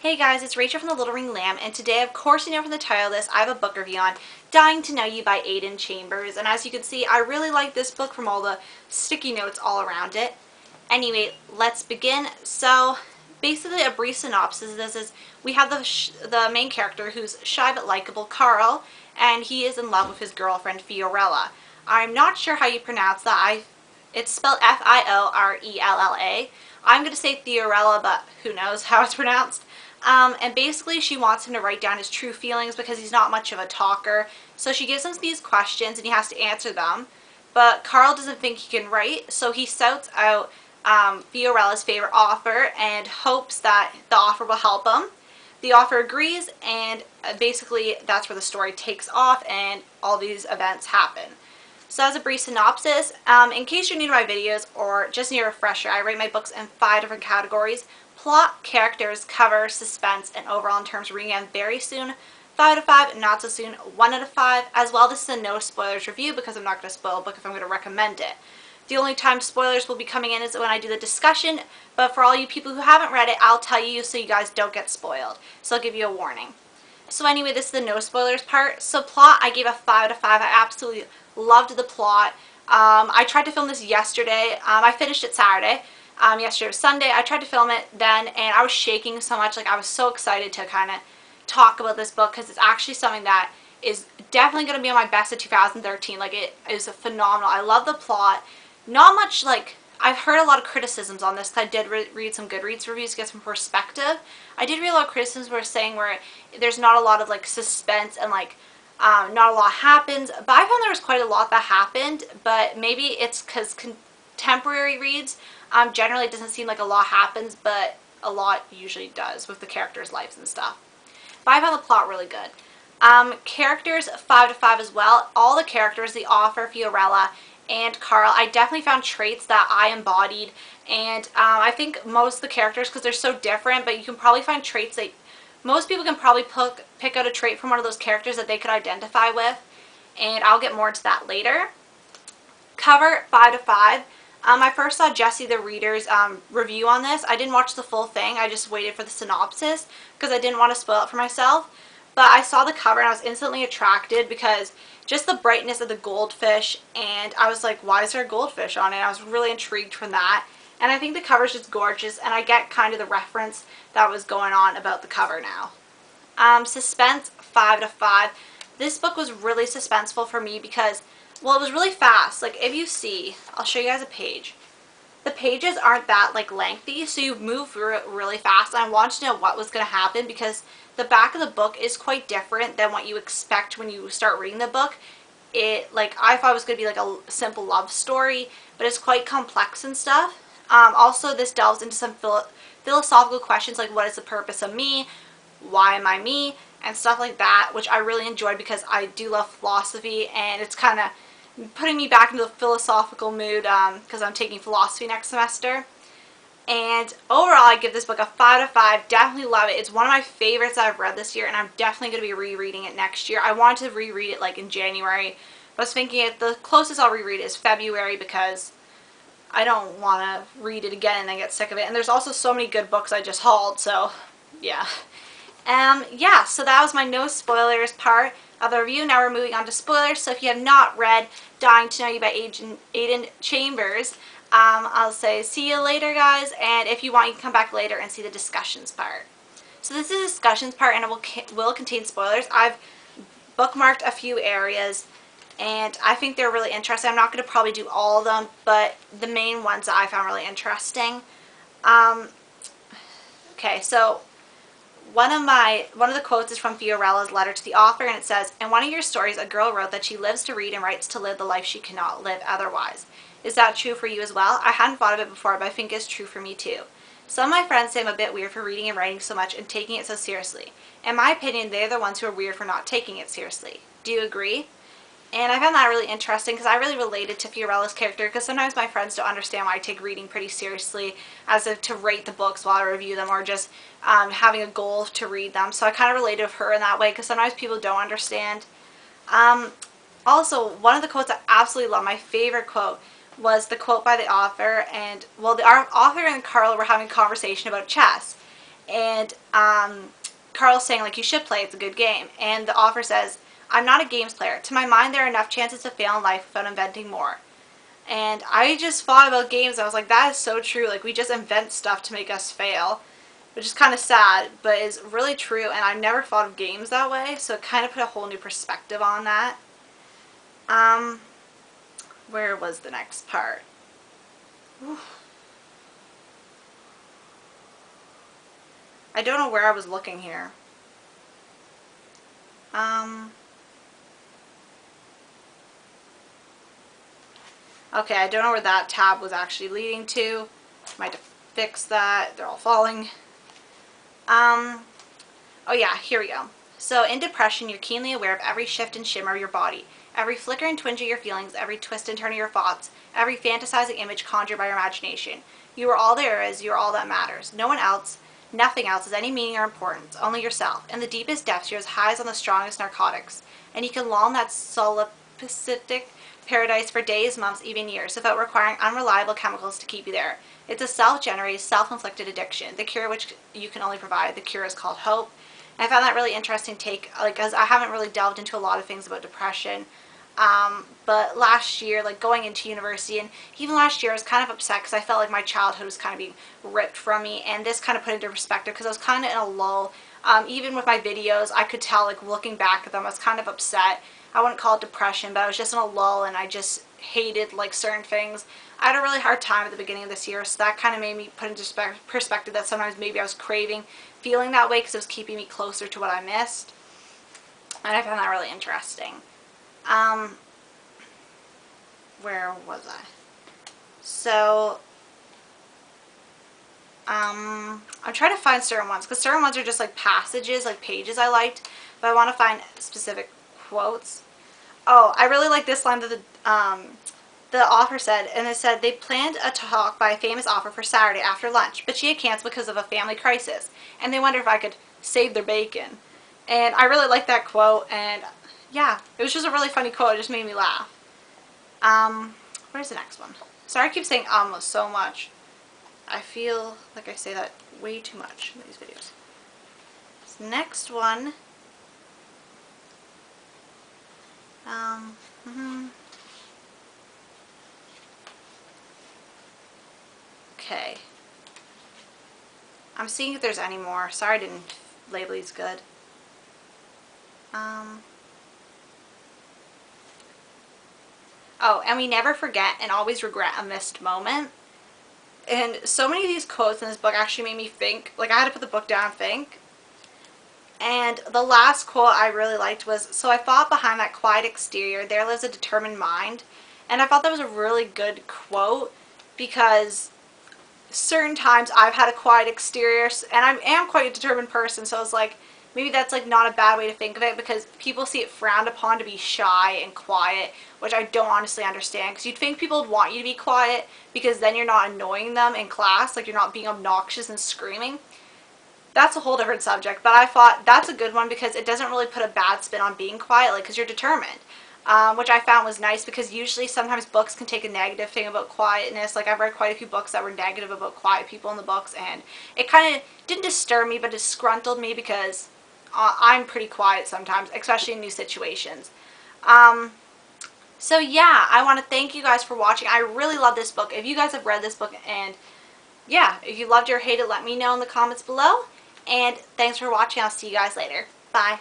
Hey guys, it's Rachel from Thelittlereadinglamb, and today, of course you know from the title of this, I have a book review on Dying to Know You by Aiden Chambers, and as you can see, I really like this book from all the sticky notes all around it. Anyway, let's begin. So, basically a brief synopsis of this is, we have the main character who's shy but likable, Carl, and he is in love with his girlfriend, Fiorella. I'm not sure how you pronounce that. It's spelled Fiorella. I'm going to say Fiorella, but who knows how it's pronounced. And basically she wants him to write down his true feelings because he's not much of a talker. So she gives him these questions and he has to answer them. But Carl doesn't think he can write, so he shouts out Fiorella's favorite author and hopes that the author will help him. The author agrees, and basically that's where the story takes off and all these events happen. So as a brief synopsis, in case you're new to my videos or just need a refresher, I rate my books in 5 different categories: plot, characters, cover, suspense, and overall in terms of reading them very soon. 5 out of 5, not so soon, 1 out of 5. As well, this is a no spoilers review because I'm not going to spoil a book if I'm going to recommend it. The only time spoilers will be coming in is when I do the discussion, but for all you people who haven't read it, I'll tell you so you guys don't get spoiled. So I'll give you a warning. So anyway, this is the no spoilers part. So plot, I gave a 5 out of 5. I absolutely loved the plot. I tried to film this yesterday. I finished it Saturday. Yesterday was Sunday. I tried to film it then, and I was shaking so much. Like, I was so excited to kind of talk about this book because it's actually something that is definitely going to be on my best of 2013. Like, it is phenomenal. I love the plot. Not much, like, I've heard a lot of criticisms on this because I did read some Goodreads reviews to get some perspective. I did read a lot of criticisms where saying where there's not a lot of, like, suspense and, like, not a lot happens. But I found there was quite a lot that happened, but maybe it's because contemporary reads, generally it doesn't seem like a lot happens, but a lot usually does with the characters' lives and stuff. But I found the plot really good. Characters, 5 out of 5 as well. All the characters, the author, Fiorella, and Carl, I definitely found traits that I embodied, and I think most of the characters, because they're so different, but you can probably find traits that most people can probably pick out a trait from one of those characters that they could identify with, and I'll get more into that later. Cover, 5 out of 5. I first saw Jesse the Reader's review on this. I didn't watch the full thing. I just waited for the synopsis because I didn't want to spoil it for myself. But I saw the cover and I was instantly attracted because just the brightness of the goldfish, and I was like, why is there a goldfish on it? I was really intrigued from that. And I think the cover is just gorgeous, and I get kind of the reference that was going on about the cover now. Suspense, 5 out of 5. This book was really suspenseful for me because, well, it was really fast. Like, if you see, I'll show you guys a page. The pages aren't that, like, lengthy, so you move through it really fast. And I wanted to know what was going to happen because the back of the book is quite different than what you expect when you start reading the book. Like, I thought it was going to be, like, a simple love story, but it's quite complex and stuff. Also, this delves into some philosophical questions, like, what is the purpose of me? Why am I me? And stuff like that, which I really enjoyed because I do love philosophy, and it's kind of putting me back into the philosophical mood because I'm taking philosophy next semester. And overall, I give this book a 5 out of 5. Definitely love it. It's one of my favorites that I've read this year, and I'm definitely going to be rereading it next year. I wanted to reread it like in January, but I was thinking the closest I'll reread it is February because I don't want to read it again and then get sick of it. And there's also so many good books I just hauled, so yeah. Yeah, so that was my no spoilers part of the review. Now we're moving on to spoilers. So if you have not read Dying to Know You by Aiden Chambers, I'll say see you later, guys, and if you want, you can come back later and see the discussions part. So this is the discussions part, and it will contain spoilers. I've bookmarked a few areas, and I think they're really interesting. I'm not going to probably do all of them, but the main ones that I found really interesting. Okay, so one of the quotes is from Fiorella's letter to the author, and it says, "In one of your stories, a girl wrote that she lives to read and writes to live the life she cannot live otherwise. Is that true for you as well? I hadn't thought of it before, but I think it's true for me too. Some of my friends say I'm a bit weird for reading and writing so much and taking it so seriously. In my opinion, they're the ones who are weird for not taking it seriously. Do you agree?" And I found that really interesting because I really related to Fiorella's character, because sometimes my friends don't understand why I take reading pretty seriously, as if to rate the books while I review them, or just having a goal to read them. So I kind of related with her in that way because sometimes people don't understand. Also, one of the quotes I absolutely love, my favorite quote, was the quote by the author, and, well, the author and Carl were having a conversation about chess. And Carl's saying, like, you should play, it's a good game. And the author says, I'm not a games player. To my mind, there are enough chances to fail in life without inventing more. And I just thought about games, I was like, that is so true. Like, we just invent stuff to make us fail, which is kind of sad, but is really true. And I've never thought of games that way, so it kind of put a whole new perspective on that. Where was the next part? Oof. I don't know where I was looking here. Okay, I don't know where that tab was actually leading to. Might have to fix that. They're all falling. Oh yeah, here we go. So in depression, you're keenly aware of every shift and shimmer of your body, every flicker and twinge of your feelings, every twist and turn of your thoughts, every fantasizing image conjured by your imagination. You are all there is, you are all that matters. No one else, nothing else has any meaning or importance, only yourself. In the deepest depths, you're as high as on the strongest narcotics, and you can lull in that solipsistic paradise for days, months, even years, without requiring unreliable chemicals to keep you there. It's a self-generated, self-inflicted addiction, the cure which you can only provide. The cure is called hope. And I found that really interesting take, like, because I haven't really delved into a lot of things about depression. But last year, like going into university, and even last year I was kind of upset because I felt like my childhood was kind of being ripped from me, and this kind of put it into perspective because I was kind of in a lull. Even with my videos, I could tell, like, looking back at them, I was kind of upset. I wouldn't call it depression, but I was just in a lull, and I just hated, like, certain things. I had a really hard time at the beginning of this year, so that kind of made me put into perspective that sometimes maybe I was craving feeling that way because it was keeping me closer to what I missed. And I found that really interesting. Where was I? So, I'm trying to find certain ones, because certain ones are just like passages, like pages I liked, but I want to find specific quotes. Oh, I really like this line that the author said, and it said, they planned a talk by a famous author for Saturday after lunch, but she had canceled because of a family crisis, and they wondered if I could save their bacon. And I really like that quote, and yeah, it was just a really funny quote. It just made me laugh. Where's the next one? Sorry I keep saying so much. I feel like I say that way too much in these videos. This next one. Okay. I'm seeing if there's any more. Sorry I didn't label these good. Oh, and we never forget and always regret a missed moment. And so many of these quotes in this book actually made me think. Like, I had to put the book down and think. And the last quote I really liked was, so I thought behind that quiet exterior, there lives a determined mind. And I thought that was a really good quote because certain times I've had a quiet exterior, and I am quite a determined person, so I was like, maybe that's like not a bad way to think of it, because people see it frowned upon to be shy and quiet, which I don't honestly understand, because you'd think people would want you to be quiet because then you're not annoying them in class, like you're not being obnoxious and screaming. That's a whole different subject, but I thought that's a good one because it doesn't really put a bad spin on being quiet, like, because you're determined. Which I found was nice, because usually sometimes books can take a negative thing about quietness. Like, I've read quite a few books that were negative about quiet people in the books, and it kind of didn't disturb me, but disgruntled me because I'm pretty quiet sometimes, especially in new situations. So yeah, I want to thank you guys for watching. I really love this book. If you guys have read this book, and yeah, if you loved it or hated it, let me know in the comments below. And thanks for watching. I'll see you guys later. Bye.